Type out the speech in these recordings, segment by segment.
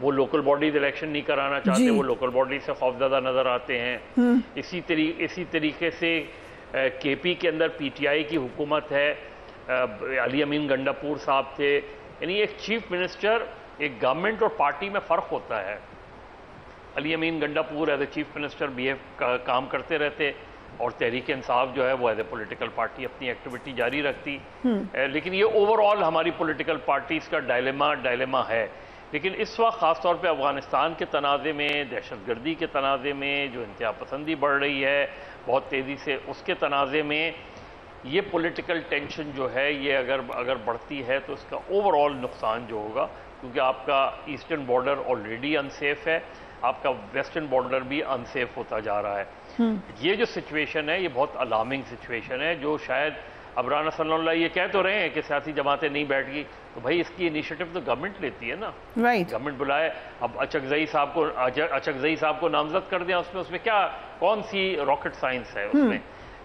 وہ local bodies election نہیں کرانا چاہتے, وہ لوکل باڈی سے خوفزدہ نظر آتے ہیں. اسی طریقے سے کے پی کے اندر پی ٹی آئی کی حکومت ہے, علی امین گنڈاپور صاحب تھے. یعنی ایک چیف منسٹر, ایک گورنمنٹ اور پارٹی میں فرق ہوتا ہے. Ali Amin Gandapur as a chief minister کام کرتے رہتے, اور تحریک انصاف جو ہے وہ ایز اے پولیٹیکل پارٹی اپنی ایکٹیویٹی جاری رکھتی. لیکن یہ اوور آل ہماری پولیٹیکل پارٹیز کا ڈائلیما ہے. لیکن اس وقت خاص طور پہ افغانستان کے تنازع میں, دہشت گردی کے تنازع میں, جو انتہا پسندی بڑھ رہی ہے بہت تیزی سے, اس کے تنازع میں یہ پولیٹیکل ٹینشن جو ہے یہ اگر بڑھتی ہے تو اس کا اوور آل نقصان جو ہوگا, کیونکہ آپ کا ایسٹرن بارڈر آلریڈی انسیف ہے, آپ کا ویسٹرن بارڈر بھی انسیف ہوتا جا رہا ہے. یہ جو سچویشن ہے یہ بہت الارمنگ سچویشن ہے, جو شاید اب رانا ثناء اللہ یہ کہہ تو رہے ہیں کہ سیاسی جماعتیں نہیں بیٹھ گی, تو بھائی اس کی انیشیٹو تو گورنمنٹ لیتی ہے نا. گورنمنٹ بلائے, اب اچکزئی صاحب کو نامزد کر دیں, اس میں کیا, کون سی راکٹ سائنس ہے اس میں.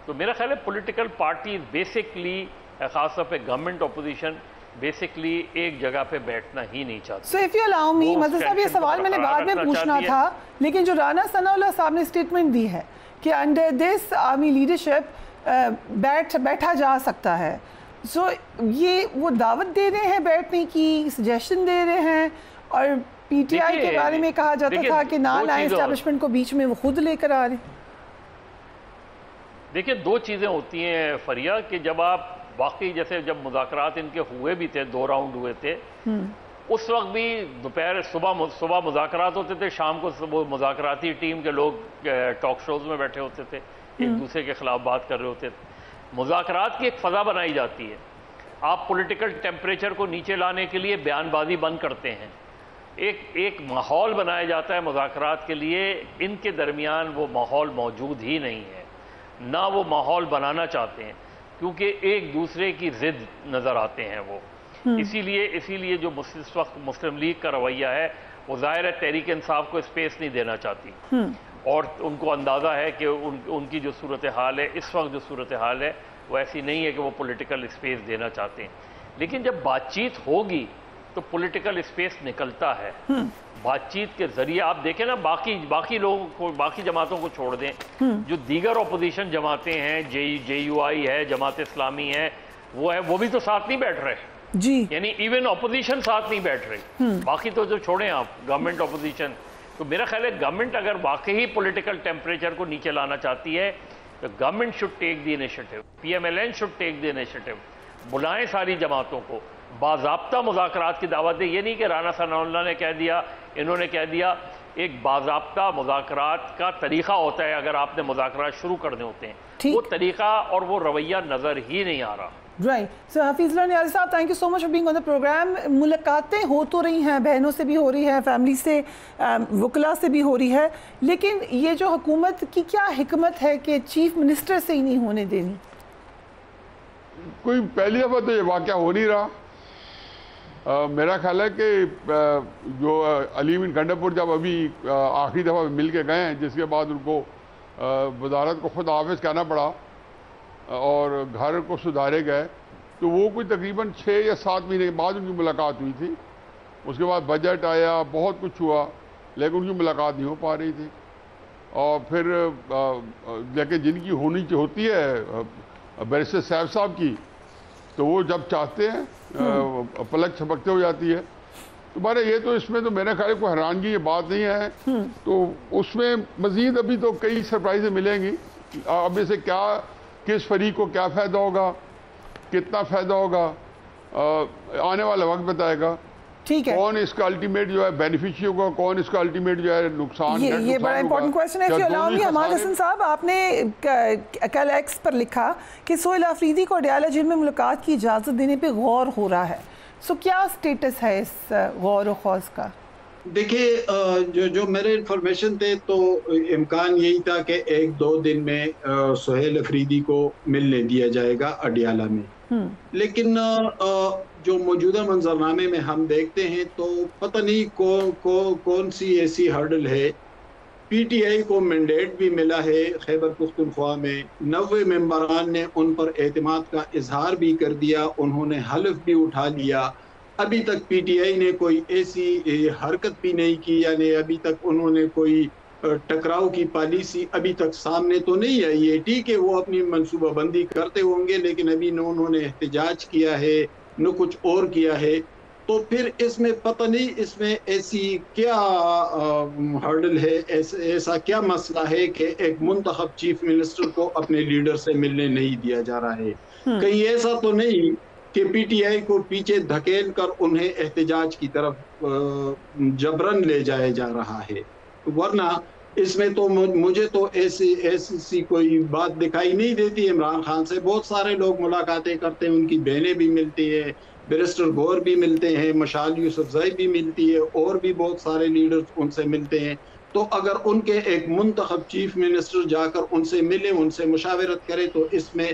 تو میرا خیال ہے پولیٹیکل پارٹیز بیسکلی, خاص طور پہ گورنمنٹ اپوزیشن, بیسکلی ایک جگہ پہ بیٹھنا ہی نہیں چاہتے. So if you allow me, مزید صاحب یہ سوال میں نے بعد میں پوچھنا تھا, لیکن جو رانا ثناء اللہ صاحب نے اسٹیٹمنٹ دی ہے کہ انڈر دس آرمی لیڈرشپ بیٹھا جا سکتا ہے, سو یہ وہ دعوت دے رہے ہیں بیٹھنے کی, سجیشن دے رہے ہیں, اور پی ٹی آئی کے بارے میں کہا جاتا تھا کہ نان آئی اسٹیبلشمنٹ کو بیچ میں وہ خود لے کر آ رہے ہیں. دیکھیں دو چیزیں ہوتی ہیں فریہ, کہ جب آپ واقعی جیسے جب مذاکرات ان کے ہوئے بھی تھے, 2 راؤنڈ ہوئے تھے, اس وقت بھی دوپہر صبح مذاکرات ہوتے تھے, شام کو وہ مذاکراتی ٹیم کے لوگ ٹاک شوز میں بیٹھے ہوتے تھے, ایک دوسرے کے خلاف بات کر رہے ہوتے تھے. مذاکرات کی ایک فضا بنائی جاتی ہے, آپ پولیٹیکل ٹیمپریچر کو نیچے لانے کے لیے بیان بازی بند کرتے ہیں, ایک ماحول بنایا جاتا ہے مذاکرات کے لیے. ان کے درمیان وہ ماحول موجود ہی نہیں ہے, نہ وہ ماحول بنانا چاہتے ہیں, کیونکہ ایک دوسرے کی ضد نظر آتے ہیں وہ. اسی لیے جو اس وقت مسلم لیگ کا رویہ ہے وہ ظاہر ہے تحریک انصاف کو اسپیس نہیں دینا چاہتی, اور ان کو اندازہ ہے کہ ان کی جو صورتحال ہے اس وقت, جو صورتحال ہے وہ ایسی نہیں ہے کہ وہ پولیٹیکل اسپیس دینا چاہتے ہیں. لیکن جب بات چیت ہوگی تو پولیٹیکل اسپیس نکلتا ہے. بات چیت کے ذریعے آپ دیکھیں نا, باقی لوگوں کو, باقی جماعتوں کو چھوڑ دیں, جو دیگر اپوزیشن جماعتیں ہیں, جے یو آئی ہے, جماعت اسلامی ہے, وہ بھی تو ساتھ نہیں بیٹھ رہے جی, یعنی ایون اپوزیشن ساتھ نہیں بیٹھ رہی. باقی تو جو چھوڑیں آپ, گورنمنٹ اپوزیشن. تو میرا خیال ہے گورنمنٹ اگر واقعی پولیٹیکل ٹیمپریچر کو نیچے لانا چاہتی ہے تو government should take the initiative, P M L N should take the initiative. بلائیں ساری جماعتوں کو, باضابطہ مذاکرات کی دعوت دیں. یہ نہیں کہ رانا ثناء اللہ نے کہہ دیا, انہوں نے کہہ دیا. ایک باضابطہ مذاکرات کا طریقہ ہوتا ہے, اگر آپ نے مذاکرات شروع کرنے ہوتے ہیں, وہ طریقہ اور وہ رویہ نظر ہی نہیں آ رہا. Right. So Hafeez Allah Niazi sahab, thank you so much for being on the programme. ملاقاتیں ہو تو رہی ہیں, بہنوں سے بھی ہو رہی ہے, فیملی سے, وکلاء سے بھی ہو رہی ہے, لیکن یہ جو حکومت کی کیا حکمت ہے کہ چیف منسٹر سے ہی نہیں ہونے دینی؟ کوئی پہلی دفعہ تو یہ واقعہ ہو نہیں رہا. میرا خیال ہے کہ جو علی امین گنڈاپور جب ابھی آخری دفعہ مل کے گئے ہیں, جس کے بعد ان کو وزارت کو خود حافظ کہنا پڑا اور گھر کو سدھارے گئے, تو وہ کوئی تقریباً 6 یا 7 مہینے کے بعد ان کی ملاقات ہوئی تھی. اس کے بعد بجٹ آیا, بہت کچھ ہوا, لیکن ان کی ملاقات نہیں ہو پا رہی تھی. اور پھر لیکن جن کی ہونی ہوتی ہے بیرسٹر صاحب کی, تو وہ جب چاہتے ہیں پلک چھپکتے ہو جاتی ہے. تو بارے یہ تو اس میں تو میرے خیال کوئی حیرانگی یہ بات نہیں ہے. تو اس میں مزید ابھی تو کئی سرپرائزیں ملیں گی. اب اسے کیا, کس فریق کو کیا فائدہ ہوگا, کتنا فائدہ ہوگا, آنے والا وقت بتائے گا. کون اس کا الٹیمیٹ جو ہے بینیفیشری ہوگا, کون اس کا الٹیمیٹ جو ہے نقصان. یہ بڑا امپورٹنٹ کویسچن ہے. حماد حسن صاحب, آپ نے کل ایکس پر لکھا کہ سہیل آفریدی کو اڈیالہ جیل میں ملاقات کی اجازت دینے پہ غور ہو رہا ہے. سو کیا سٹیٹس ہے اس غور و خوض کا؟ دیکھیے, جو میرے انفارمیشن تھے تو امکان یہی تھا کہ 1-2 دن میں سہیل آفریدی کو ملنے دیا جائے گا اڈیالہ میں. لیکن جو موجودہ منظرنامے میں ہم دیکھتے ہیں تو پتہ نہیں کون سی ایسی ہرڈل ہے. پی ٹی آئی کو مینڈیٹ بھی ملا ہے خیبر پختونخوا میں, 90 ممبران نے ان پر اعتماد کا اظہار بھی کر دیا, انہوں نے حلف بھی اٹھا لیا. ابھی تک پی ٹی آئی نے کوئی ایسی حرکت بھی نہیں کی، یعنی ابھی تک انہوں نے کوئی ٹکراؤ کی پالیسی ابھی تک سامنے تو نہیں آئی ہے۔ ٹھیک ہے وہ اپنی منصوبہ بندی کرتے ہوں گے، لیکن ابھی نہ انہوں نے احتجاج کیا ہے نہ کچھ اور کیا ہے، تو پھر اس میں پتہ نہیں اس میں ایسی کیا ہرڈل ہے، ایسا کیا مسئلہ ہے کہ ایک منتخب چیف منسٹر کو اپنے لیڈر سے ملنے نہیں دیا جا رہا ہے۔ کہیں ایسا تو نہیں کہ پی ٹی آئی کو پیچھے دھکیل کر انہیں احتجاج کی طرف جبرن لے جایا جا رہا ہے، ورنہ اس میں تو مجھے تو ایسی کوئی بات دکھائی نہیں دیتی۔ عمران خان سے بہت سارے لوگ ملاقاتیں کرتے ہیں، ان کی بہنیں بھی ملتی ہیں، بیرسٹر گور بھی ملتے ہیں، مشال یوسفزئی بھی ملتی ہے، اور بھی بہت سارے لیڈرز ان سے ملتے ہیں۔ تو اگر ان کے ایک منتخب چیف منسٹر جا کر ان سے ملے، ان سے مشاورت کرے، تو اس میں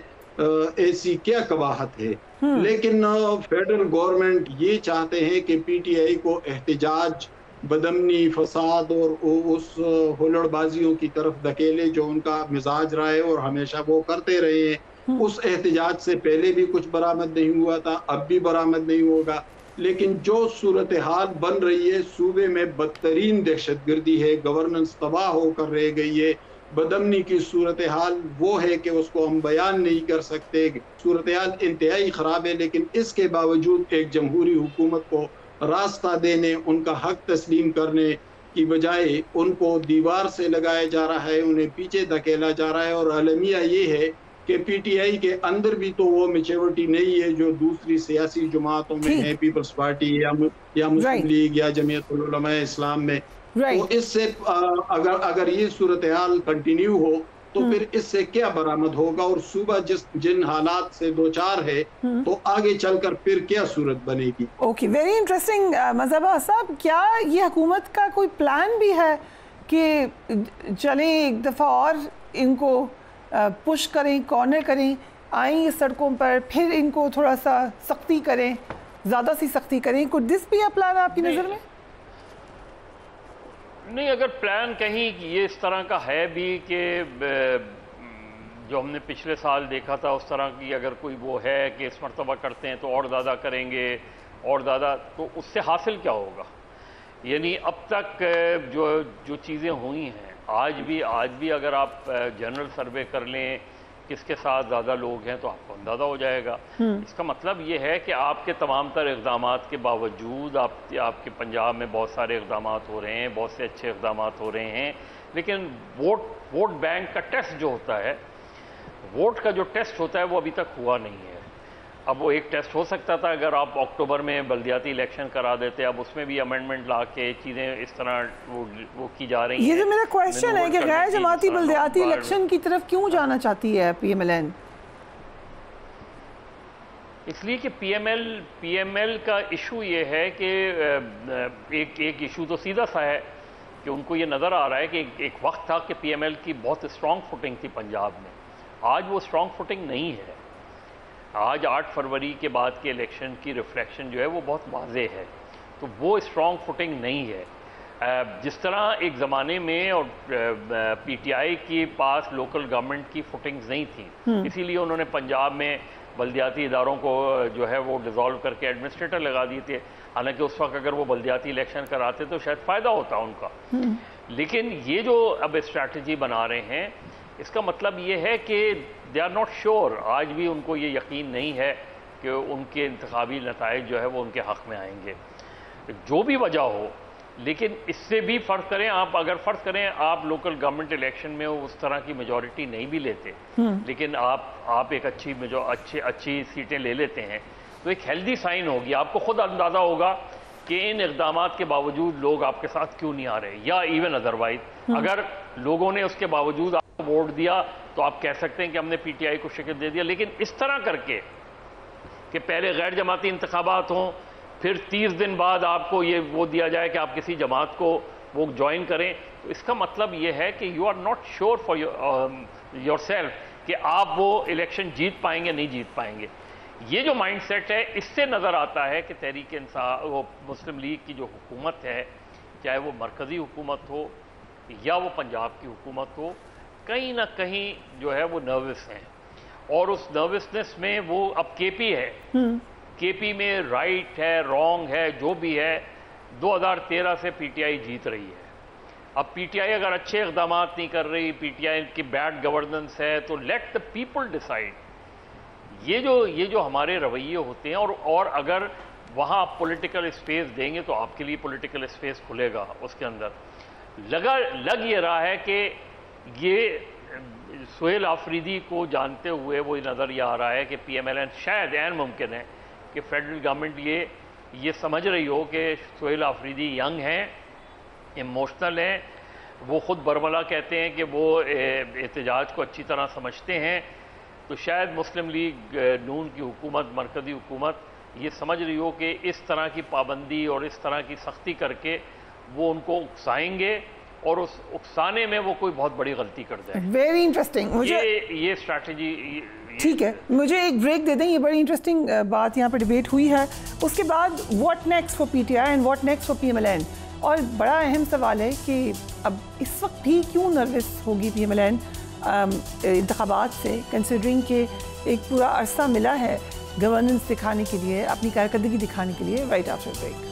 ایسی کیا قباحت ہے؟ لیکن فیڈرل گورنمنٹ یہ چاہتے ہیں کہ پی ٹی آئی کو احتجاج، بدامنی، فساد اور اس ہلڑ بازیوں کی طرف دھکیلے جو ان کا مزاج رہا ہے اور ہمیشہ وہ کرتے رہے ہیں۔ اس احتجاج سے پہلے بھی کچھ برآمد نہیں ہوا تھا، اب بھی برآمد نہیں ہوگا، لیکن جو صورتحال بن رہی ہے صوبے میں بدترین دہشت گردی ہے، گورننس تباہ ہو کر رہ گئی ہے، بدامنی کی صورتحال وہ ہے کہ اس کو ہم بیان نہیں کر سکتے، صورتحال انتہائی خراب ہے، لیکن اس کے باوجود ایک جمہوری حکومت کو راستہ دینے، ان کا حق تسلیم کرنے کی بجائے ان کو دیوار سے لگایا جا رہا ہے، انہیں پیچھے دھکیلا جا رہا ہے۔ اور المیہ یہ ہے کہ پی ٹی آئی کے اندر بھی تو وہ میچورٹی نہیں ہے جو دوسری سیاسی جماعتوں میں ہے، پیپلز پارٹی یا مسلم لیگ یا جمعیت العلماء اسلام میں۔ تو اس سے اگر یہ صورتحال کنٹینیو ہو تو پھر اس سے کیا برآمد ہوگا، اور صوبہ جن حالات سے دوچار ہے تو آگے چل کر پھر کیا صورت بنے گی۔ Okay, very interesting. مذہبہ صاحب، کیا یہ حکومت کا کوئی پلان بھی ہے کہ چلیں ایک دفعہ اور ان کو پش کریں، کارنر کریں، آئیں یہ سڑکوں پر، پھر ان کو تھوڑا سا سختی کریں، زیادہ سی سختی کریں؟ کوئی دس بھی ہے پلان آپ کی نظر میں؟ نہیں، اگر پلان کہیں یہ اس طرح کا ہے بھی کہ جو ہم نے پچھلے سال دیکھا تھا اس طرح کی اگر کوئی وہ ہے کہ اس مرتبہ کرتے ہیں تو اور زیادہ کریں گے اور زیادہ، تو اس سے حاصل کیا ہوگا؟ یعنی اب تک جو چیزیں ہوئی ہیں، آج بھی اگر آپ جنرل سروے کر لیں کس کے ساتھ زیادہ لوگ ہیں تو آپ کو اندازہ ہو جائے گا۔ اس کا مطلب یہ ہے کہ آپ کے تمام تر اقدامات کے باوجود آپ کے پنجاب میں بہت سارے اقدامات ہو رہے ہیں، بہت سے اچھے اقدامات ہو رہے ہیں، لیکن ووٹ بینک کا ٹیسٹ جو ہوتا ہے، ووٹ کا جو ٹیسٹ ہوتا ہے وہ ابھی تک ہوا نہیں ہے۔ اب وہ ایک ٹیسٹ ہو سکتا تھا اگر آپ اکتوبر میں بلدیاتی الیکشن کرا دیتے، اب اس میں بھی امینڈمنٹ لا کے چیزیں اس طرح وہ کی جا رہی ہیں۔ یہ جو میرا کویشچن ہے کہ غیر جماعتی بلدیاتی الیکشن کی طرف کیوں جانا چاہتی ہے پی ایم ایل این؟ اس لیے کہ پی ایم ایل کا ایشو یہ ہے کہ ایک ایشو تو سیدھا سا ہے کہ ان کو یہ نظر آ رہا ہے کہ ایک وقت تھا کہ پی ایم ایل کی بہت اسٹرانگ فوٹنگ تھی پنجاب میں، آج وہ اسٹرانگ فوٹنگ نہیں ہے۔ آج 8 فروری کے بعد کے الیکشن کی ریفلیکشن جو ہے وہ بہت واضح ہے، تو وہ اسٹرانگ فوٹنگ نہیں ہے۔ جس طرح ایک زمانے میں اور پی ٹی آئی کے پاس لوکل گورنمنٹ کی فوٹنگز نہیں تھیں، اسی لیے انہوں نے پنجاب میں بلدیاتی اداروں کو جو ہے وہ ڈیزالو کر کے ایڈمنسٹریٹر لگا دیے تھے، حالانکہ اس وقت اگر وہ بلدیاتی الیکشن کراتے تو شاید فائدہ ہوتا ان کا۔ لیکن یہ جو اب اسٹریٹجی بنا رہے ہیں، اس کا مطلب یہ ہے کہ دے آر ناٹ شیور، آج بھی ان کو یہ یقین نہیں ہے کہ ان کے انتخابی نتائج جو ہے وہ ان کے حق میں آئیں گے، جو بھی وجہ ہو۔ لیکن اس سے بھی فرض کریں اگر فرض کریں آپ لوکل گورنمنٹ الیکشن میں اس طرح کی میجورٹی نہیں بھی لیتے، لیکن آپ ایک اچھی سیٹیں لے لیتے ہیں، تو ایک ہیلدی سائن ہوگی، آپ کو خود اندازہ ہوگا کہ ان اقدامات کے باوجود لوگ آپ کے ساتھ کیوں نہیں آ رہے، یا ایون ادروائز اگر لوگوں نے اس کے باوجود آپ کو ووٹ دیا تو آپ کہہ سکتے ہیں کہ ہم نے پی ٹی آئی کو شکست دے دیا۔ لیکن اس طرح کر کے کہ پہلے غیر جماعتی انتخابات ہوں، پھر 30 دن بعد آپ کو یہ وہ دیا جائے کہ آپ کسی جماعت کو وہ جوائن کریں، تو اس کا مطلب یہ ہے کہ you are not sure for yourself کہ آپ وہ الیکشن جیت پائیں گے نہیں جیت پائیں گے۔ یہ جو مائنڈ سیٹ ہے، اس سے نظر آتا ہے کہ تحریک انصاف وہ مسلم لیگ کی جو حکومت ہے، چاہے وہ مرکزی حکومت ہو یا وہ پنجاب کی حکومت ہو، کہیں نہ کہیں جو ہے وہ نروس ہیں، اور اس نروسنس میں وہ اب کے پی ہے کے پی میں رائٹ ہے رونگ ہے جو بھی ہے 2013 سے پی ٹی آئی جیت رہی ہے. اب پی ٹی آئی اگر اچھے اقدامات نہیں کر رہی, پی ٹی آئی کی بیڈ گورننس ہے, تو لیٹ دا پیپل ڈیسائیڈ. یہ جو ہمارے رویے ہوتے ہیں, اور اگر وہاں آپ پولیٹیکل اسپیس دیں گے تو آپ کے لیے پولیٹیکل اسپیس کھلے گا. اس کے اندر لگ یہ رہا ہے کہ یہ سہیل آفریدی کو جانتے ہوئے وہ نظر یہ آ رہا ہے کہ پی ایم ایل این شاید عین ممکن ہے کہ فیڈرل گورنمنٹ یہ سمجھ رہی ہو کہ سہیل آفریدی ینگ ہیں, ایموشنل ہیں, وہ خود برملا کہتے ہیں کہ وہ احتجاج کو اچھی طرح سمجھتے ہیں, تو شاید مسلم لیگ نون کی حکومت, مرکزی حکومت یہ سمجھ رہی ہو کہ اس طرح کی پابندی اور اس طرح کی سختی کر کے وہ ان کو اکسائیں گے اور اس اکسانے میں وہ کوئی بہت بڑی غلطی کر دیں. Very interesting. یہ اسٹریٹجی. ٹھیک ہے, مجھے ایک بریک دے دیں. یہ بڑی انٹرسٹنگ بات یہاں پہ ڈیبیٹ ہوئی ہے. اس کے بعد what next for P T I and what next for P M L N. اور بڑا اہم سوال ہے کہ اب اس وقت بھی کیوں نروس ہوگی پی ایم ایل این انتخابات سے, کنسیڈرنگ کہ ایک پورا عرصہ ملا ہے گورننس دکھانے کے لیے, اپنی کارکردگی دکھانے کے لیے. Right after break.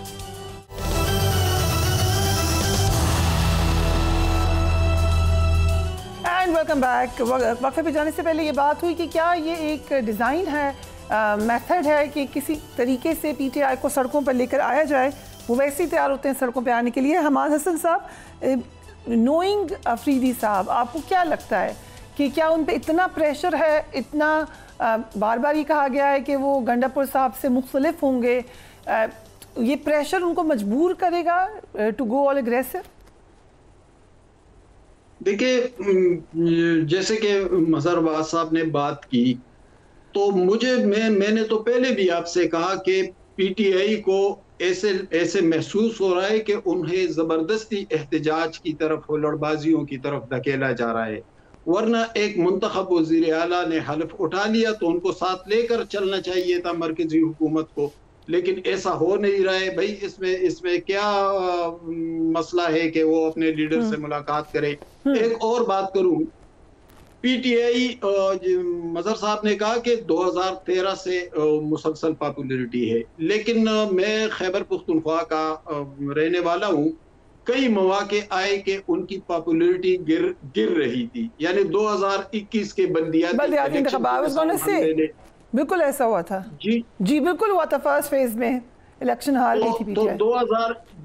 And welcome back. وقفے پہ جانے سے پہلے یہ بات ہوئی کہ کیا یہ ایک ڈیزائن ہے, میتھڈ ہے کہ کسی طریقے سے پی ٹی آئی کو سڑکوں پر لے کر آیا جائے. وہ ویسے ہی تیار ہوتے ہیں سڑکوں پہ آنے کے لیے. حماد حسن صاحب, نوئنگ آفریدی صاحب, آپ کو کیا لگتا ہے کہ کیا ان پہ اتنا پریشر ہے, اتنا بار بار یہ کہا گیا ہے کہ وہ گنڈاپور صاحب سے مختلف ہوں گے, یہ پریشر ان کو مجبور کرے گا ٹو گو آل اگریسو؟ دیکھیں, جیسے کہ مظہر عباس صاحب نے بات کی, تو میں نے تو پہلے بھی آپ سے کہا کہ پی ٹی آئی کو ایسے محسوس ہو رہا ہے کہ انہیں زبردستی احتجاج کی طرف, ہولڑ بازیوں کی طرف دھکیلا جا رہا ہے. ورنہ ایک منتخب وزیر اعلیٰ نے حلف اٹھا لیا تو ان کو ساتھ لے کر چلنا چاہیے تھا مرکزی حکومت کو, لیکن ایسا ہو نہیں رہا ہے. بھائی اس میں کیا مسئلہ ہے کہ وہ اپنے لیڈر سے ملاقات کرے. ایک اور بات کروں, پی ٹی آئی, مظہر صاحب نے کہا کہ 2013 سے مسلسل پاپولیرٹی ہے, لیکن میں خیبر پختونخوا کا رہنے والا ہوں. کئی مواقع آئے کہ ان کی پاپولیرٹی گر رہی تھی. یعنی 2021 کے بلدیاتی انتخابات سے بالکل ایسا ہوا تھا. جی بالکل ہوا تھا. فرسٹ فیز میں الیکشن ہار گئی تھی پی ٹی آئی.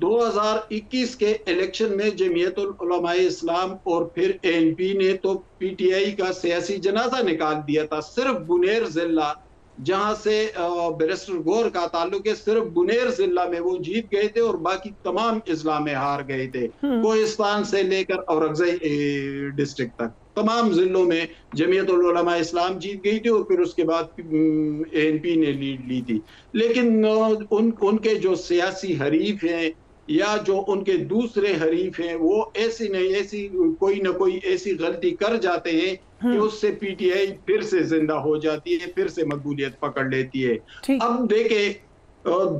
2021 کے الیکشن میں جمعیت العلماء اسلام اور پھر اے این پی نے تو پی ٹی آئی کا سیاسی جنازہ نکال دیا تھا. صرف بنیر ضلع, جہاں سے بیرسٹر گور کا تعلق ہے, صرف بنیر ضلع میں وہ جیت گئے تھے اور باقی تمام اضلاع میں ہار گئے تھے. کوہستان سے لے کر اورکزئی ڈسٹرکٹ تک تمام ضلعوں میں جمعیت العلماء اسلام جیت گئی تھی اور پھر اس کے بعد اے این پی نے لیڈ لی تھی. لیکن ان کے جو سیاسی حریف ہیں یا جو ان کے دوسرے حریف ہیں, وہ ایسی کوئی نہ کوئی ایسی غلطی کر جاتے ہیں کہ اس سے پی ٹی آئی پھر سے زندہ ہو جاتی ہے, پھر سے مقبولیت پکڑ لیتی ہے. اب دیکھیں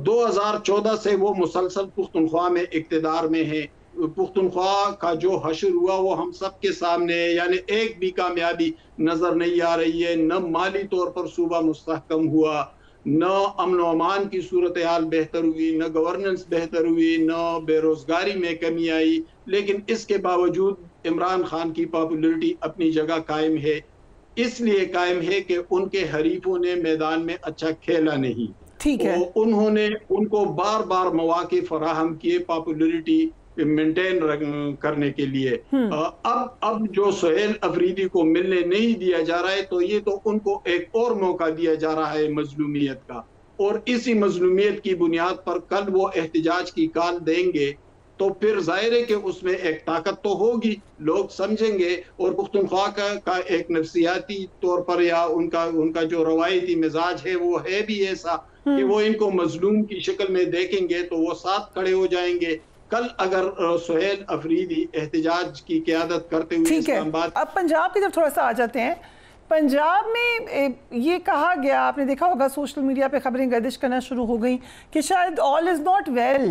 2014 سے وہ مسلسل پختونخوا میں اقتدار میں ہیں. پختونخوا کا جو حشر ہوا وہ ہم سب کے سامنے ہے. یعنی ایک بھی کامیابی نظر نہیں آ رہی ہے. نہ مالی طور پر صوبہ مستحکم ہوا, نہ امن و امان کی صورتحال بہتر ہوئی, نہ گورننس بہتر ہوئی, نہ بے روزگاری میں کمی آئی. لیکن اس کے باوجود عمران خان کی پاپولیرٹی اپنی جگہ قائم ہے. اس لیے قائم ہے کہ ان کے حریفوں نے میدان میں اچھا کھیلا نہیں. ٹھیک ہے, انہوں نے ان کو بار بار مواقع فراہم کیے پاپولیرٹی مینٹین کرنے کے لیے. اب جو سہیل افریدی کو ملنے نہیں دیا جا رہا ہے, تو یہ تو ان کو ایک اور موقع دیا جا رہا ہے مظلومیت کا, اور اسی مظلومیت کی بنیاد پر کل وہ احتجاج کی کال دیں گے تو پھر ظاہر ہے کہ اس میں ایک طاقت تو ہوگی, لوگ سمجھیں گے. اور پختونخوا کا ایک نفسیاتی طور پر یا ان کا جو روایتی مزاج ہے وہ ہے بھی ایسا کہ وہ ان کو مظلوم کی شکل میں دیکھیں گے تو وہ ساتھ کھڑے ہو جائیں گے. کل اگر سہیل افریدی احتجاج کی قیادت کرتے ہوئے اسلام آباد. اب پنجاب کی طرف تھوڑا سا آ جاتے ہیں. پنجاب میں یہ کہا گیا, آپ نے دیکھا ہوگا سوشل میڈیا پہ خبریں گردش کرنا شروع ہو گئیں کہ شاید آل از ناٹ ویل.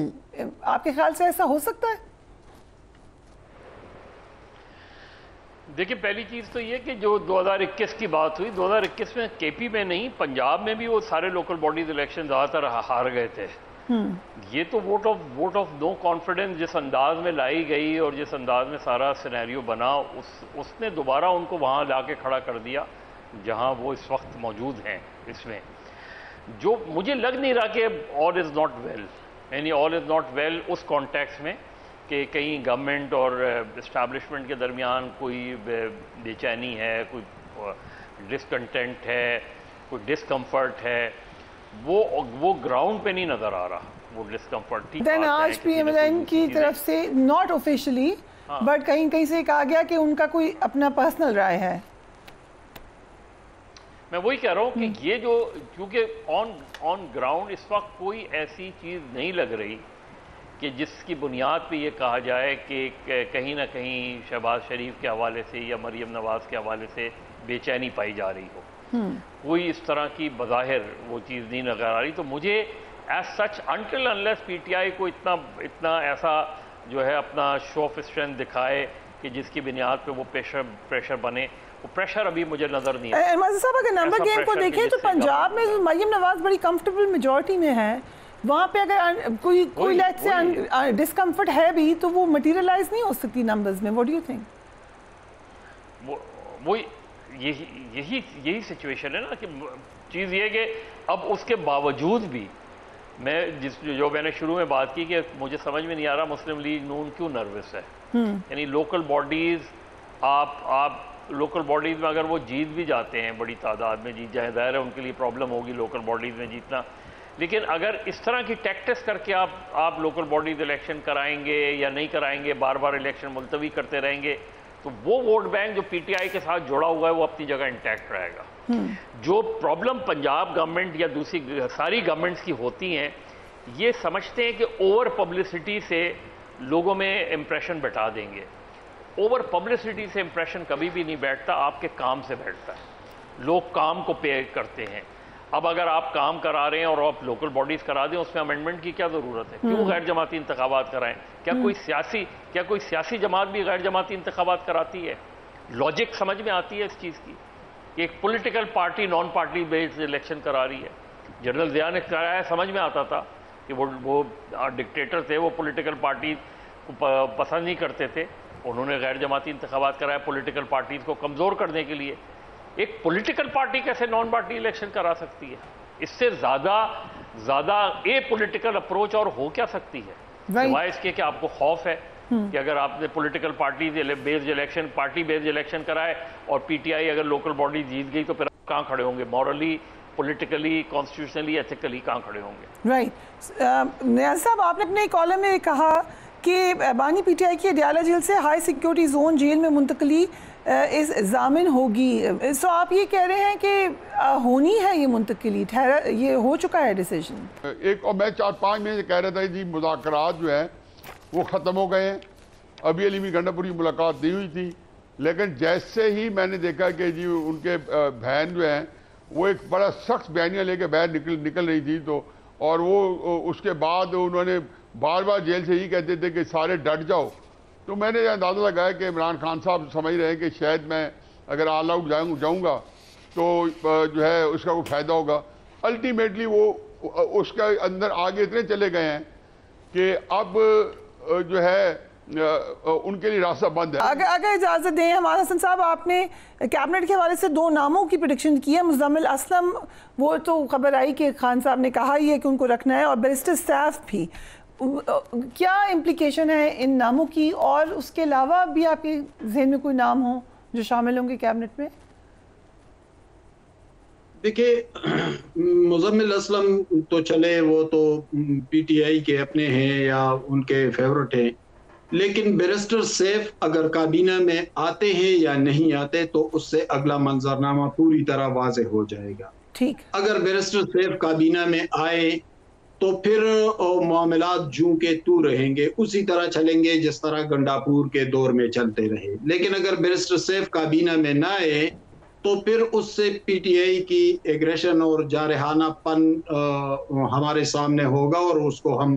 آپ کے خیال سے ایسا ہو سکتا ہے؟ دیکھیے پہلی چیز تو یہ کہ جو 2021 کی بات ہوئی، 2021 میں کے پی میں نہیں پنجاب میں بھی وہ سارے لوکل باڈیز الیکشن زیادہ تر ہار گئے تھے. یہ تو ووٹ آف نو کانفیڈنس جس انداز میں لائی گئی اور جس انداز میں سارا سینیریو بنا، اس نے دوبارہ ان کو وہاں لا کے کھڑا کر دیا جہاں وہ اس وقت موجود ہیں. اس میں جو مجھے لگ نہیں رہا کہ آل از ناٹ ویل، یعنی آل از ناٹ ویل اس کانٹیکس میں کہ کہیں گورنمنٹ اور اسٹیبلشمنٹ کے درمیان کوئی بے چینی ہے، کوئی ڈسکنٹینٹ ہے، کوئی ڈسکمفرٹ ہے، وہ گراؤنڈ پہ نہیں نظر آ رہا وہ ڈسکمفرٹ. دین آج پی ایم ایل این کی طرف سے ناٹ آفیشلی بٹ کہیں سے کہا گیا کہ ان کا کوئی اپنا پرسنل رائے ہے. میں وہی کہہ رہا ہوں کہ یہ جو کیونکہ آن گراؤنڈ اس وقت کوئی ایسی چیز نہیں لگ رہی کہ جس کی بنیاد پہ یہ کہا جائے کہ کہیں نہ کہیں شہباز شریف کے حوالے سے یا مریم نواز کے حوالے سے بے چینی پائی جا رہی ہو. کوئی اس طرح کی بظاہر وہ چیز نہیں نظر آ رہی. تو مجھے ایز سچ انٹل انلیس پی ٹی آئی کو اتنا ایسا جو ہے اپنا شو آف اسٹرینتھ دکھائے کہ جس کی بنیاد پہ وہ پریشر بنے، وہ پریشر ابھی مجھے نظر نہیں آتا. ماضی صاحب اگر نمبر گیم کو دیکھیں تو پنجاب میں مریم نواز بڑی کمفرٹیبل میجورٹی میں ہے، وہاں پہ اگر کوئی لیٹ سے ڈسکمفرٹ ہے بھی تو وہ مٹیریلائز نہیں ہو سکتی نمبرز میں. What do you think? وہی یہی سچویشن ہے نا کہ چیز یہ کہ اب اس کے باوجود بھی جو میں نے شروع میں بات کی کہ مجھے سمجھ میں نہیں آ رہا مسلم لیگ نون کیوں نروس ہے. یعنی لوکل باڈیز آپ لوکل باڈیز میں اگر وہ جیت بھی جاتے ہیں، بڑی تعداد میں جیت جائیں، ظاہر ہے ان کے لیے پرابلم ہوگی لوکل باڈیز میں جیتنا، لیکن اگر اس طرح کی ٹیکٹس کر کے آپ لوکل باڈیز الیکشن کرائیں گے یا نہیں کرائیں گے، بار بار الیکشن ملتوی کرتے رہیں گے، تو وہ ووٹ بینک جو پی ٹی آئی کے ساتھ جڑا ہوا ہے وہ اپنی جگہ انٹیکٹ رہے گا. جو پرابلم پنجاب گورنمنٹ یا دوسری ساری گورنمنٹس کی ہوتی ہیں، یہ سمجھتے ہیں کہ اوور پبلسٹی سے لوگوں میں امپریشن بٹھا دیں گے. اوور پبلسٹی سے امپریشن کبھی بھی نہیں بیٹھتا، آپ کے کام سے بیٹھتا ہے. لوگ کام کو پے کرتے ہیں. اب اگر آپ کام کرا رہے ہیں اور آپ لوکل باڈیز کرا دیں، اس میں امینڈمنٹ کی کیا ضرورت ہے؟ کیوں غیر جماعتی انتخابات کرائیں؟ کیا کوئی سیاسی جماعت بھی غیر جماعتی انتخابات کراتی ہے؟ لاجک سمجھ میں آتی ہے اس چیز کی کہ ایک political party non party based election کرا رہی ہے. جنرل ضیاء نے کرایا، سمجھ میں آتا تھا کہ وہ ڈکٹیٹر تھے، وہ پولیٹیکل پارٹی کو پسند نہیں کرتے تھے، انہوں نے غیر جماعتی انتخابات کرایا پولیٹیکل پارٹیز کو کمزور کرنے کے لیے. ایک پولیٹیکل پارٹی کیسے نان پارٹی الیکشن کرا سکتی ہے؟ اس سے زیادہ اے پولیٹیکل اپروچ اور ہو کیا سکتی ہے؟ سوائے اس کے کہ آپ کو خوف ہے کہ اگر آپ نے political party based election, party based election کرائے اور پی ٹی آئی اگر لوکل باڈی جیت گئی تو پھر آپ کہاں کھڑے ہوں گے؟ مورلی، پولیٹیکلی، کانسٹیٹیوشنلی، ایتھیکلی کہاں کھڑے ہوں گے؟ رائٹ. نیاز صاحب، آپ نے اپنے کالم میں کہا کہ بانی پی ٹی آئی کی اڈیالہ جیل سے ہائی سیکیورٹی زون جیل میں منتقلی اس ضامن ہوگی. سو آپ یہ کہہ رہے ہیں کہ ہونی ہے یہ منتقلی، یہ ہو چکا ہے ڈیسیجن؟ ایک اور میں 4-5 مہینے کہہ رہا تھا جی مذاکرات جو ہیں وہ ختم ہو گئے ہیں. ابھی علیمی گنڈاپوری ملاقات نہیں ہوئی تھی، لیکن جیسے ہی میں نے دیکھا کہ جی ان کے بہن جو ہیں وہ ایک بڑا سخت بیانیہ لے کے باہر نکل رہی تھی، تو اور وہ اس کے بعد انہوں نے بار بار جیل سے ہی کہتے تھے کہ سارے ڈٹ جاؤ. تو میں نے اندازہ لگایا کہ عمران خان صاحب سمجھ رہے ہیں کہ شاید میں اگر آل آؤٹ جاؤں گا تو جو ہے اس کا کوئی فائدہ ہوگا. الٹیمیٹلی وہ اس کے اندر آگے اتنے چلے گئے ہیں کہ اب جو ہے ان کے لیے راستہ بند ہے. اگر اجازت دیں ہمارا حسن صاحب، آپ نے کیبنٹ کے حوالے سے 2 ناموں کی پریڈکشن کی ہے. مزمل اسلم، وہ تو خبر آئی کہ خان صاحب نے کہا ہی ہے کہ ان کو رکھنا ہے، اور بیرسٹر سیف بھی. کیا امپلیکیشن ہے ان ناموں کی، اور اس کے علاوہ بھی آپ کے ذہن میں کوئی نام ہو جو شامل ہوں گے کیبنٹ میں؟ دیکھیں، مزمل اسلم تو چلے، وہ تو پی ٹی آئی کے اپنے ہیں یا ان کے فیورٹ ہیں، لیکن بیرسٹر سیف اگر کابینہ میں آتے ہیں یا نہیں آتے تو اس سے اگلا منظرنامہ پوری طرح واضح ہو جائے گا. ٹھیک. اگر بیرسٹر سیف کابینہ میں آئے تو پھر معاملات جوں کے تو رہیں گے، اسی طرح چلیں گے جس طرح گنڈاپور کے دور میں چلتے رہے. لیکن اگر بیرسٹر سیف کابینہ میں نہ آئے تو پھر اس سے پی ٹی آئی کی ایگریشن اور جارحانہ پن ہمارے سامنے ہوگا، اور اس کو ہم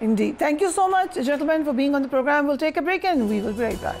Indeed. Thank you so much, gentlemen, for being on the program. We'll take a break and we will be right back.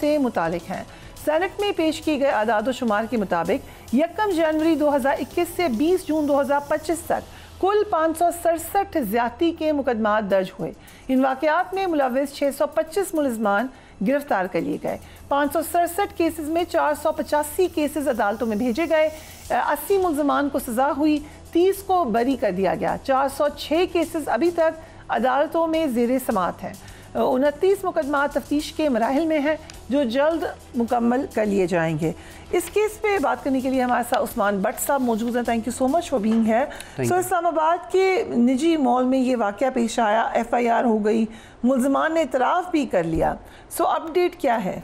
سے متعلق ہیں۔ سینٹ میں پیش کی گئے اعداد و شمار کے مطابق 1 جنوری 2021 سے 20 جون 2025 تک کل 567 زیادتی کے مقدمات درج ہوئے۔ ان واقعات میں ملوث 625 ملزمان گرفتار کر لیے گئے۔ 567 کیسز میں 485 کیسز عدالتوں میں بھیجے گئے، 80 ملزمان کو سزا ہوئی، 30 کو بری کر دیا گیا۔ 406 کیسز ابھی تک عدالتوں میں زیر سماعت ہیں۔ 29 مقدمات تفتیش کے مراحل میں ہیں جو جلد مکمل کر لیے جائیں گے۔ اس کیس پہ بات کرنے کے لیے ہمارے ساتھ عثمان بٹ صاحب موجود ہیں۔ Thank you so much for being here. So Islamabad کے نجی مال میں یہ واقعہ پیش آیا، FIR ہو گئی، ملزمان نے اعتراف بھی کر لیا، سو اپڈیٹ کیا ہے؟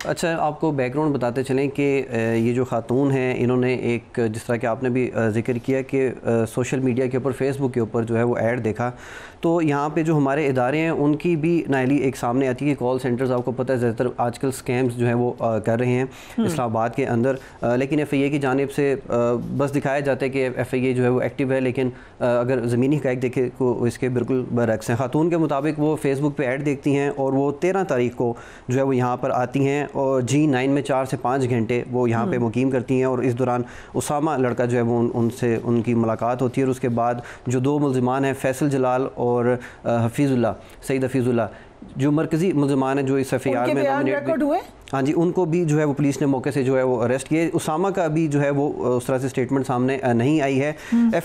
اچھا، آپ کو بیک گراؤنڈ بتاتے چلیں کہ یہ جو خاتون ہیں انہوں نے ایک، جس طرح کہ آپ نے بھی ذکر کیا کہ سوشل میڈیا کے اوپر، فیس بک کے اوپر جو ہے وہ ایڈ دیکھا، تو یہاں پہ جو ہمارے ادارے ہیں ان کی بھی نااہلی ایک سامنے آتی ہے کہ کال سینٹرز آپ کو پتہ ہے زیادہ تر آج کل سکیمز جو ہیں وہ کر رہے ہیں اسلام آباد کے اندر، لیکن FIA کی جانب سے بس دکھایا جاتا ہے کہ FIA جو ہے وہ ایکٹیو ہے، لیکن اگر زمینی حقائق دیکھے تو اس کے بالکل برعکس ہیں۔ خاتون کے مطابق وہ فیس بک پہ ایڈ دیکھتی ہیں اور وہ 13 تاریخ کو جو ہے وہ یہاں پر آتی ہیں اور G9 میں 4 سے 5 گھنٹے وہ یہاں پہ مقیم کرتی ہیں، اور اس دوران اسامہ لڑکا جو ہے وہ ان سے ان کی ملاقات ہوتی ہے، اور اس کے بعد جو 2 ملزمان ہیں فیصل جلال اور حفیظ اللہ، سعید حفیظ اللہ، جو مرکزی ملزمان ہیں جو اس FIR میں نامنیٹ ہوئے، ہاں جی، ان کو بھی جو ہے وہ پولیس نے موقع سے جو ہے وہ اریسٹ کیے۔ اسامہ کا بھی جو ہے وہ اس طرح سے سٹیٹمنٹ سامنے نہیں آئی ہے۔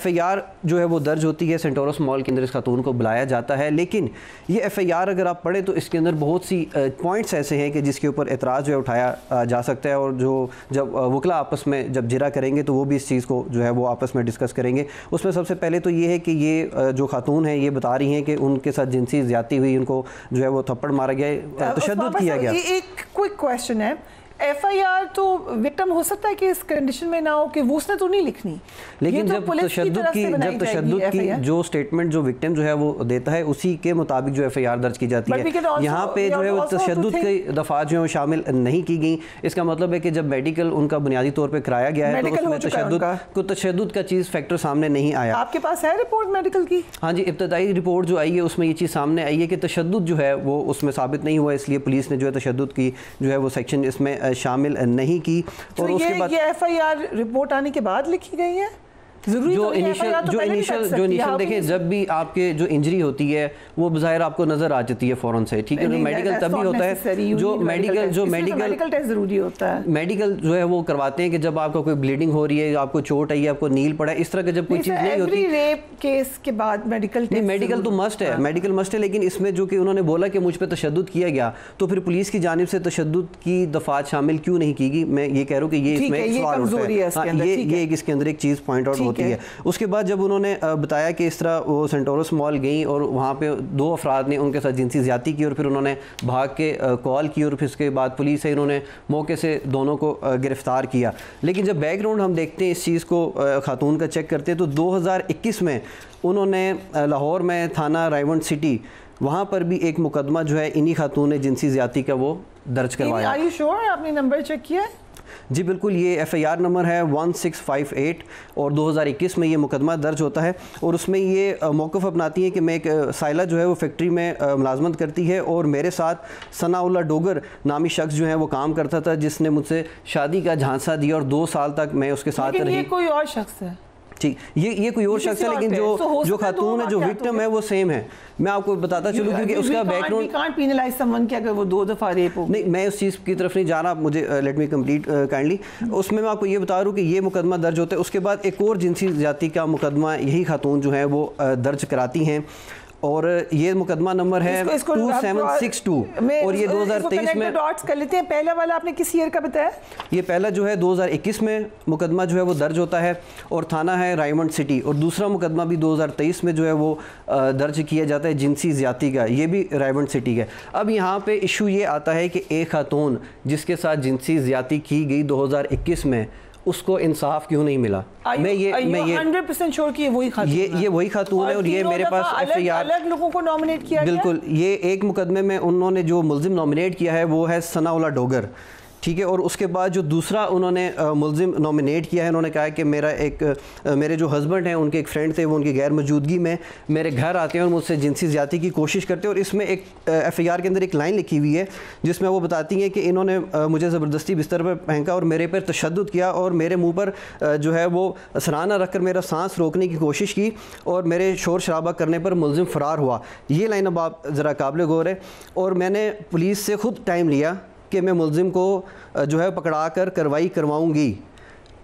FIR جو ہے وہ درج ہوتی ہے، سینٹورس مال کے اندر اس خاتون کو بلایا جاتا ہے، لیکن یہ FIR اگر آپ پڑھیں تو اس کے اندر بہت سی پوائنٹس ایسے ہیں کہ جس کے اوپر اعتراض جو ہے اٹھایا جا سکتا ہے، اور جو جب وکلا آپس میں جب جرا کریں گے تو وہ بھی اس چیز کو جو ہے وہ آپس میں ڈسکس کریں گے۔ اس میں سب سے پہلے تو یہ ہے کہ یہ جو خاتون ہیں یہ بتا رہی ہیں کہ ان کے ساتھ جنسی زیادتی ہوئی، ان کو جو ہے وہ تھپڑ مارا گیا، تشدد کیا گیا۔ ایک کوئک کویسچن ہے، FIR تو وکٹم ہو سکتا ہے کہ اس کنڈیشن میں نہ ہو کہ وہ اس نے تو نہیں لکھنی، لیکن جب تشدد کی جو سٹیٹمنٹ جو وکٹم جو ہے وہ دیتا ہے اسی کے مطابق جو FIR درج کی جاتی ہے۔ یہاں پہ جو ہے وہ تشدد کی دفعات جو ہیں وہ شامل نہیں کی گئیں۔ اس کا مطلب ہے کہ جب میڈیکل ان کا بنیادی طور پہ کرایا گیا ہے تو اس میں تشدد کا چیز فیکٹر سامنے نہیں آیا۔ آپ کے پاس ہے رپورٹ میڈیکل کی؟ ہاں جی، ابتدائی رپورٹ جو آئی ہے اس میں یہ چیز سامنے آئی ہے کہ تشدد جو ہے وہ اس میں ثابت نہیں ہوا، اس لیے پولیس نے جو ہے تشدد کی جو ہے وہ سیکشن اس میں شامل نہیں کی۔ اور اس کے بعد یہ FIR رپورٹ آنے کے بعد لکھی گئی ہے؟ جو انیشل دیکھیں، جب بھی آپ کے جو انجری ہوتی ہے وہ بظاہر آپ کو نظر آ جاتی ہے فوراً سے، ٹھیک ہے، میڈیکل تب بھی ہوتا ہے، جو میڈیکل ٹیسٹ ضروری ہوتا ہے، میڈیکل جو ہے وہ کرواتے ہیں کہ جب آپ کو کوئی بلیڈنگ ہو رہی ہے، آپ کو چوٹ آئی ہے، آپ کو نیل پڑا ہے، اس طرح کا جب کوئی چیز نہیں ہوتی، ریپ کیس کے بعد میڈیکل تو مسٹ ہے، میڈیکل مسٹ ہے، لیکن اس میں جو کہ انہوں نے بولا کہ مجھ پہ تشدد کیا گیا، تو پھر پولیس کی جانب سے تشدد کی دفعات شامل کیوں نہیں کی گئی؟ میں یہ کہہ رہا ہوں کہ یہ اس میں ایک سوال اٹھتا ہے، یہ اس کے اندر ایک چیز پوائنٹ آؤٹ ہوتی ہے۔ اس کے بعد جب انہوں نے بتایا کہ اس طرح وہ سینٹورس مال گئیں اور وہاں پہ 2 افراد نے ان کے ساتھ جنسی زیادتی کی، اور پھر انہوں نے بھاگ کے کال کی، اور پھر اس کے بعد پولیس ہے انہوں نے موقع سے دونوں کو گرفتار کیا۔ لیکن جب بیک گراؤنڈ ہم دیکھتے ہیں اس چیز کو خاتون کا چیک کرتے ہیں تو 2021 میں انہوں نے لاہور میں تھانہ رائیونڈ سٹی وہاں پر بھی ایک مقدمہ جو ہے انہی خاتون نے جنسی زیادتی کا وہ درج کروایا۔ Are you sure آپ نے نمبر چیک کیا ہے؟ جی بالکل، یہ FIR نمبر ہے 1658 اور 2021 میں یہ مقدمہ درج ہوتا ہے، اور اس میں یہ موقف اپناتی ہیں کہ میں ایک سائلہ جو ہے وہ فیکٹری میں ملازمت کرتی ہے، اور میرے ساتھ ثناء اللہ ڈوگر نامی شخص جو ہے وہ کام کرتا تھا، جس نے مجھ سے شادی کا جھانسا دیا اور 2 سال تک میں اس کے ساتھ رہی۔ یہ کوئی اور شخص ہے؟ ٹھیک، یہ کوئی اور شخص ہے، لیکن جو خاتون ہے جو وکٹم ہے وہ سیم ہے۔ میں آپ کو بتاتا چلوں کیونکہ اس کا بیک گراؤنڈ نہیں، میں اس چیز کی طرف نہیں جا رہا، مجھے لیٹ می کمپلیٹ کائنڈلی۔ اس میں آپ کو یہ بتا رہا ہوں کہ یہ مقدمہ درج ہوتا ہے، اس کے بعد ایک اور جنسی زیادتی کا مقدمہ یہی خاتون جو ہے وہ درج کراتی ہیں، اور یہ مقدمہ نمبر ہے 2762 اور یہ 2023 میں کر لیتے ہیں۔ پہلا والا آپ نے کس ایئر کا بتایا؟ یہ پہلا جو ہے 2021 میں مقدمہ جو ہے وہ درج ہوتا ہے، اور تھانہ ہے رائیونڈ سٹی، اور دوسرا مقدمہ بھی 2023 میں جو ہے وہ درج کیا جاتا ہے جنسی زیادتی کا، یہ بھی رائیونڈ سٹی کا۔ اب یہاں پہ ایشو یہ آتا ہے کہ ایک خاتون جس کے ساتھ جنسی زیادتی کی گئی 2021 میں، اس کو انصاف کیوں نہیں ملا؟ میں یہ 100% شور کہ یہ وہی خاتون ہے، اور یہ میرے پاس FIR الگ لوگوں کو نومینیٹ کیا گیا۔ بالکل، یہ ایک مقدمے میں انہوں نے جو ملزم نومینیٹ کیا ہے وہ ہے ثناء اللہ ڈوگر، ٹھیک ہے. اور اس کے بعد جو دوسرا انہوں نے ملزم نامینیٹ کیا ہے, انہوں نے کہا کہ میرے جو ہسبینڈ ہیں ان کے ایک فرینڈ تھے, وہ ان کی غیر موجودگی میں میرے گھر آتے ہیں اور مجھ سے جنسی زیادتی کی کوشش کرتے ہیں. اور اس میں ایک ایف آئی آر کے اندر ایک لائن لکھی ہوئی ہے جس میں وہ بتاتی ہیں کہ انہوں نے مجھے زبردستی بستر پر پھینکا اور میرے پر تشدد کیا اور میرے منہ پر جو ہے وہ سرانہ رکھ کر میرا سانس روکنے کی کوشش کی اور میرے شور شرابہ کرنے پر ملزم فرار ہوا. یہ لائن اب آپ ذرا قابل غور ہے. اور میں نے پولیس سے خود ٹائم لیا کہ میں ملزم کو جو ہے پکڑا کر کارروائی کرواؤں گی.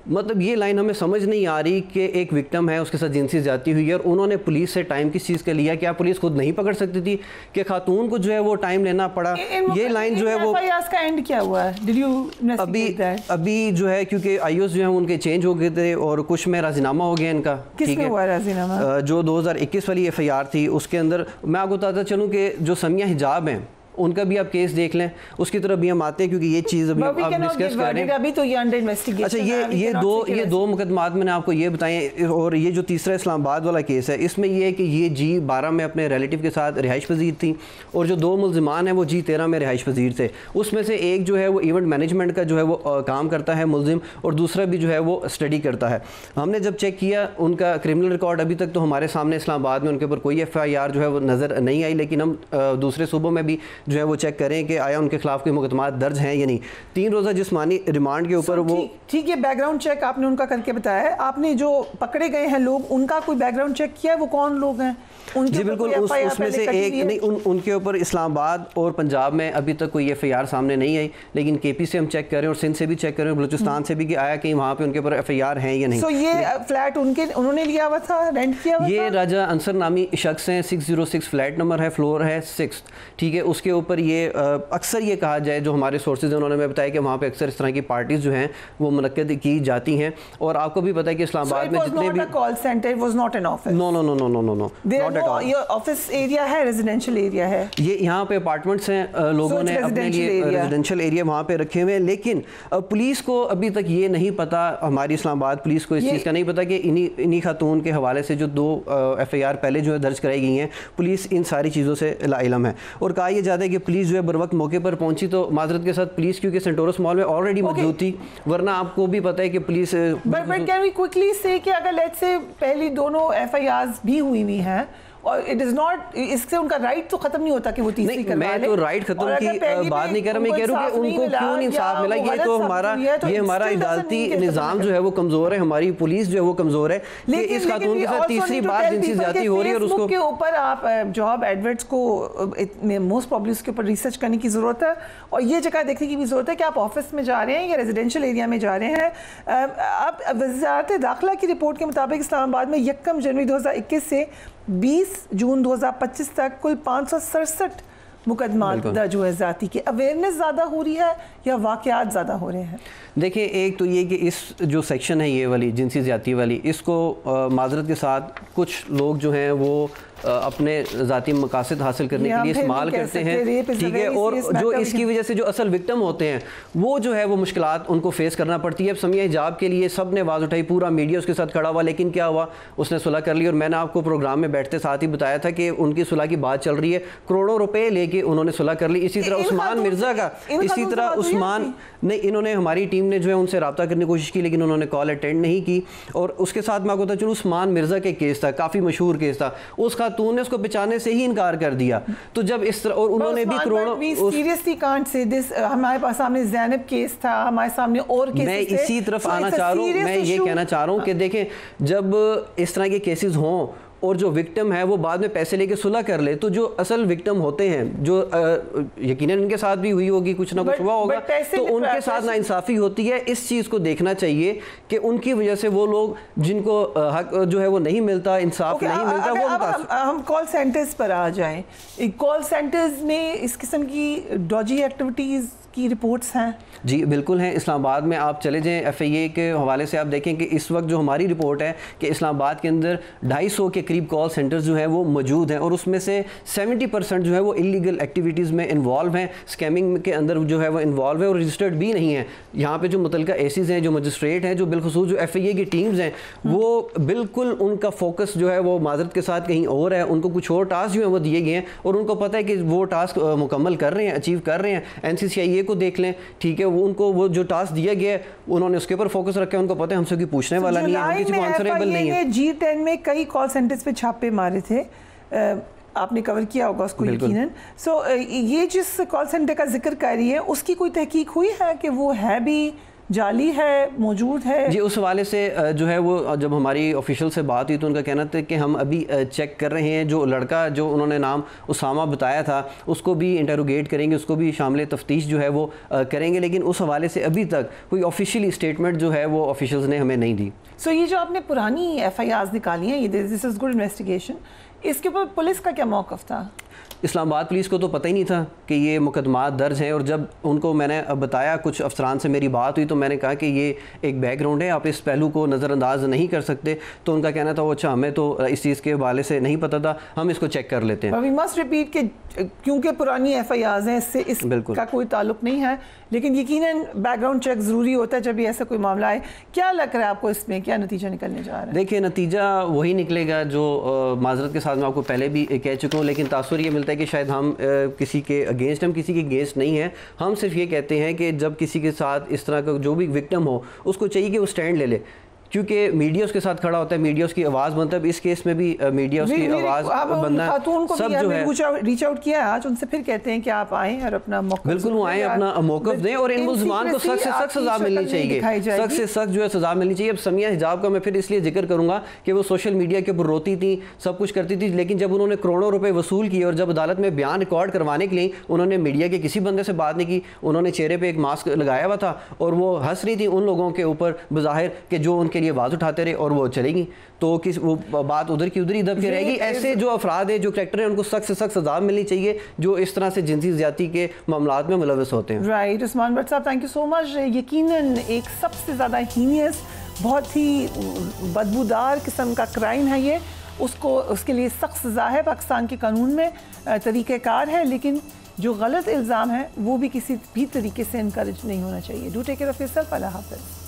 مطلب یہ لائن ہمیں سمجھ نہیں آ رہی کہ ایک وکٹم ہے, اس کے ساتھ جنسی زیادتی ہوئی ہے اور انہوں نے پولیس سے ٹائم کس چیز کا لیا. کیا پولیس خود نہیں پکڑ سکتی تھی کہ خاتون کو جو ہے وہ ٹائم لینا پڑا؟ یہ لائن جو ہے وہ کا اینڈ کیا ہوا ہے ابھی جو ہے کیونکہ آئی اوز جو ہیں ان کے چینج ہو گئے تھے اور کچھ میں راضینامہ ہو گیا ان کا. کس میں ہوا راضینامہ؟ جو 2021 والی ایف آئی آر تھی اس کے اندر میں آپ کو بتاتا چلوں کہ جو سمیہ حجاب ہیں ان کا بھی آپ کیس دیکھ لیں, اس کی طرف بھی ہم آتے ہیں کیونکہ یہ چیز ابھی آپ ڈسکس کر رہے ہیں. ابھی تو یہ انڈر انویسٹیگیشن. اچھا, یہ دو مقدمات میں نے آپ کو یہ بتائیں. اور یہ جو تیسرا اسلام آباد والا کیس ہے اس میں یہ ہے کہ یہ G12 میں اپنے ریلیٹیو کے ساتھ رہائش پذیر تھیں اور جو دو ملزمان ہیں وہ G13 میں رہائش پذیر تھے. اس میں سے ایک جو ہے وہ ایونٹ مینجمنٹ کا جو ہے وہ کام کرتا ہے ملزم, اور دوسرا بھی جو ہے وہ اسٹڈی کرتا ہے. ہم نے جب چیک کیا ان کا کرمنل ریکارڈ ابھی تک تو ہمارے سامنے اسلام آباد میں ان کے اوپر کوئی ایف آئی آر جو ہے وہ نظر نہیں آئی, لیکن ہم دوسرے صوبوں میں بھی جو ہے وہ چیک کریں کہ آیا ان کے خلاف کوئی مقدمات درج ہیں یا نہیں. 3 روزہ جسمانی ریمانڈ کے اوپر وہ ٹھیک ہے. بیک گراؤنڈ چیک آپ نے ان کا کر کے بتایا ہے. آپ نے جو پکڑے گئے ہیں لوگ ان کا کوئی بیک گراؤنڈ چیک کیا ہے؟ وہ کون لوگ ہیں؟ جی بالکل, اس میں سے ایک نہیں, ان کے اوپر اسلام آباد اور پنجاب میں ابھی تک کوئی ایف آئی آر سامنے نہیں آئی, لیکن کے پی سے ہم چیک کریں اور سندھ سے بھی چیک کریں, بلوچستان سے بھی کہ آیا کہ وہاں پہ ان کے اوپر ایف آئی آر ہیں یا نہیں. سو یہ فلیٹ انہوں نے لیا ہوا تھا, رینٹ کیا ہوا تھا؟ یہ راجہ انصر نامی شخص ہیں, 606 فلیٹ نمبر ہے, فلور ہے 6. ٹھیک ہے, اس کے اوپر یہ اکثر یہ کہا جائے جو ہمارے سورسز ہیں انہوں نے میں بتایا کہ وہاں پہ اکثر اس طرح کی پارٹیز جو ہیں وہ منعقد کی جاتی ہیں. اور آپ کو بھی پتہ ہے کہ اسلام آباد میں جتنے بھی call centre was not an office. No no no no no no no not at all. یہ آفس ایریا ہے, ریزیڈینشیل ایریا ہے, یہ یہاں پہ اپارٹمنٹس ہیں, لوگوں نے اپنے لیے ریزیڈینشیل ایریا وہاں پہ رکھے ہوئے ہیں. لیکن پولیس کو ابھی تک یہ نہیں پتا, ہماری اسلام آباد پولیس کو اس چیز کا نہیں پتا کہ انہی خاتون کے حوالے سے جو 2 ایف آئی آر پہلے جو ہے درج کرائی گئی ہیں, پولیس ان ساری چیزوں سے لا علم ہے. اور کہا یہ جاتا ہے کہ پولیس جو ہے بر وقت موقع پر پہنچی, تو معذرت کے ساتھ پولیس کیونکہ سینٹورس مال میں آلریڈی موجود تھی, ورنہ آپ کو بھی پتہ ہے کہ police. But can we quickly say کہ اگر لیٹس سے پہلی دونوں ایف آئی آرز بھی ہوئی ہیں اور اٹ از ناٹ, اس سے ان کا رائٹ تو ختم نہیں ہوتا کہ وہ تیسری کروا لیں. میں تو رائٹ ختم کی بات نہیں کر رہا, میں کہہ رہا ہوں کہ ان کو کیوں نہیں انصاف ملا. یہ تو ہمارا عدالتی نظام جو ہے وہ کمزور ہے, ہماری پولیس جو ہے وہ کمزور ہے کہ اس خاتون کے ساتھ تیسری بار جنسی زیادتی ہو رہی ہے. اور اس کے اوپر آپ جاب ایڈورٹس کو موسٹ پرابلی اس کے اوپر ریسرچ کرنے کی ضرورت ہے, اور یہ جگہ دیکھنے کی بھی ضرورت ہے کہ آپ آفس میں جا رہے ہیں یا ریزیڈینشیل ایریا میں جا رہے ہیں. اب وزارت داخلہ کی رپورٹ کے مطابق اسلام آباد میں 1 جنوری 2021 سے 20 جون 2025 تک کل 567 مقدمات درج ہوئے ذاتی کے. اویئرنیس زیادہ ہو رہی ہے یا واقعات زیادہ ہو رہے ہیں؟ دیکھیں, ایک تو یہ کہ اس جو سیکشن ہے یہ والی جنسی زیادتی والی, اس کو معذرت کے ساتھ کچھ لوگ جو ہیں وہ اپنے ذاتی مقاصد حاصل کرنے کے لیے استعمال کرتے ہیں. ٹھیک ہے, اور جو اس کی وجہ سے جو اصل وکٹم ہوتے ہیں وہ جو ہے وہ مشکلات ان کو فیس کرنا پڑتی ہے. اب سمیہ حجاب کے لیے سب نے آواز اٹھائی, پورا میڈیا اس کے ساتھ کھڑا ہوا, لیکن کیا ہوا, اس نے صلح کر لی. اور میں نے آپ کو پروگرام میں بیٹھتے ساتھ ہی بتایا تھا کہ ان کی صلح کی بات چل رہی ہے, کروڑوں روپے لے کے انہوں نے صلح کر لی. اسی طرح عثمان مرزا کا, اسی طرح عثمان نہیں, انہوں نے ہماری ٹیم نے جو ہے ان سے رابطہ کرنے کی کوشش کی, لیکن انہوں نے کال اٹینڈ نہیں کی. اور اس کے ساتھ میں آپ کو بتا چلوں, عثمان مرزا کے کیس تھا, کافی مشہور کیس تھا, اس خاتون نے اس کو بچانے سے ہی انکار کر دیا. تو جب اس طرح, اور انہوں نے بھی کروڑوں, سیریسلی کانٹ سے دس, ہمارے پاس سامنے زینب کیس تھا, ہمارے سامنے اور کیسز تھے. میں اسی طرف آنا چاہ رہا ہوں, میں یہ کہنا چاہ رہا ہوں کہ دیکھیں, جب اس طرح کے کیسز ہوں اور جو وکٹم ہے وہ بعد میں پیسے لے کے صلح کر لے, تو جو اصل وکٹم ہوتے ہیں جو یقیناً ان کے ساتھ بھی ہوئی ہوگی, کچھ نہ کچھ ہوا ہوگا, تو ان کے ساتھ ناانصافی ہوتی ہے. اس چیز کو دیکھنا چاہیے کہ ان کی وجہ سے وہ لوگ جن کو حق جو ہے وہ نہیں ملتا, انصاف نہیں ملتا, وہ متاثر. ہم کال سینٹرز پر آ جائیں. کال سینٹرز میں اس قسم کی ڈوجی ایکٹیویٹیز کی رپورٹس ہیں؟ جی بالکل ہیں. اسلام آباد میں آپ چلے جائیں, ایف آئی اے کے حوالے سے آپ دیکھیں کہ اس وقت جو ہماری رپورٹ ہے کہ اسلام آباد کے اندر 250 کے قریب کال سینٹرز جو ہیں وہ موجود ہیں اور اس میں سے 70% جو ہے وہ انلیگل ایکٹیویٹیز میں انوالو ہیں, اسکیمنگ کے اندر جو ہے وہ انوالو ہیں اور رجسٹرڈ بھی نہیں ہیں. یہاں پہ جو متعلقہ ایسیز ہیں, جو مجسٹریٹ ہیں, جو بالخصوص جو FIA کی ٹیمز ہیں, وہ بالکل ان کا فوکس جو ہے وہ معذرت کے ساتھ کہیں اور ہے. ان کو کچھ اور ٹاسک جو ہیں وہ دیے گئے ہیں اور ان کو پتہ ہے کہ وہ ٹاسک مکمل کر رہے ہیں, اچیو کر رہے ہیں. NCCIA کو دیکھ لیں, ٹھیک ہے, وہ ان کو وہ جو ٹاسک دیا گیا ہے انہوں نے اس کے اوپر فوکس رکھا ہے. ان کو پتہ ہے ہم سے کوئی پوچھنے والا نہیں ہے, ہم کسی کو آنسریبل نہیں ہے. G10 میں کئی کال سینٹرز پہ چھاپے مارے تھے, آپ نے کور کیا ہوگا اس کو یقیناً. سو یہ جس کال سینٹر کا ذکر کر رہی ہے اس کی کوئی تحقیق ہوئی ہے کہ وہ ہے بھی جعلی ہے, موجود ہے؟ جی, اس حوالے سے جو ہے وہ جب ہماری آفیشیل سے بات ہوئی تو ان کا کہنا تھا کہ ہم ابھی چیک کر رہے ہیں. جو لڑکا جو انہوں نے نام اسامہ بتایا تھا اس کو بھی انٹروگیٹ کریں گے, اس کو بھی شامل تفتیش جو ہے وہ کریں گے, لیکن اس حوالے سے ابھی تک کوئی آفیشیلی اسٹیٹمنٹ جو ہے وہ آفیشیلز نے ہمیں نہیں دی. سو یہ جو آپ نے پرانی FIRs نکالی ہیں, یہ دس از گڈ انویسٹیگیشن, اس کے اوپر پولیس کا کیا موقف تھا؟ اسلام آباد پولیس کو تو پتہ ہی نہیں تھا کہ یہ مقدمات درج ہیں, اور جب ان کو میں نے بتایا, کچھ افسران سے میری بات ہوئی تو میں نے کہا کہ یہ ایک بیک گراؤنڈ ہے, آپ اس پہلو کو نظر انداز نہیں کر سکتے. تو ان کا کہنا تھا وہ اچھا ہمیں تو اس چیز کے حوالے سے نہیں پتہ تھا, ہم اس کو چیک کر لیتے ہیں. وی مسٹ ریپیٹ کہ کیونکہ پرانی FIRs ہیں, اس سے اس کا کوئی تعلق نہیں ہے, لیکن یقیناً بیک گراؤنڈ چیک ضروری ہوتا ہے جب یہ ایسا کوئی معاملہ ہے. کیا لگ رہا ہے آپ کو اس میں, کیا نتیجہ نکلنے جا رہا ہے؟ دیکھیں, نتیجہ وہی نکلے گا جو معذرت کے ساتھ میں آپ کو پہلے بھی کہہ چکا ہوں, لیکن تاثر یہ ملتا ہے کہ شاید ہم کسی کے اگینسٹ, ہم کسی کے اگینسٹ نہیں ہیں. ہم صرف یہ کہتے ہیں کہ جب کسی کے ساتھ اس طرح کا جو بھی وکٹم ہو اس کو چاہیے کہ وہ سٹینڈ لے لے, کیونکہ میڈیا اس کے ساتھ کھڑا ہوتا ہے, میڈیا اس کی آواز بنتا ہے. اس کیس میں بھی میڈیا اس کی آواز بننا ہے. خاتون کو سب جو ہے ریچ آؤٹ کیا ہے آج, ان سے پھر کہتے ہیں کہ آپ آئیں اور اپنا موقف, بالکل وہ آئیں, اپنا موقف دیں, اور ان ملزمان کو سخت سے سخت سزا ملنی چاہیے, سخت سے سخت جو ہے سزا ملنی چاہیے. اب سمیہ حجاب کا میں پھر اس لیے ذکر کروں گا کہ وہ سوشل میڈیا کے اوپر روتی تھیں, سب کچھ کرتی تھی, لیکن جب انہوں نے کروڑوں روپے وصول کیے اور جب عدالت میں بیان ریکارڈ کروانے کے لیے انہوں نے میڈیا کے کسی بندے سے بات نہیں کی, انہوں نے چہرے پہ ایک ماسک لگایا ہوا تھا اور وہ ہنس رہی تھی ان لوگوں کے اوپر بظاہر کہ جو ان کے لیے آواز اٹھاتے رہے, اور وہ چلے گی, تو وہ بات ادھر کی ادھر ہی دب کے رہے گی. ایسے جو افراد ہیں, جو کریکٹر ہیں, ان کو سخت سے سخت سزا ملنی چاہیے جو اس طرح سے جنسی زیادتی کے معاملات میں ملوث ہوتے ہیں. رائٹ, عثمان بٹ صاحب, تھینک یو سو مچ. یقیناً ایک سب سے زیادہ ہینیس, بہت ہی بدبودار قسم کا کرائم ہے یہ, اس کے لیے سخت سزا ہے, پاکستان کے قانون میں طریقہ کار ہے, لیکن جو غلط الزام ہے وہ بھی کسی بھی طریقے سے انکریج نہیں ہونا چاہیے. Do take care of yourself. Allah حافظ.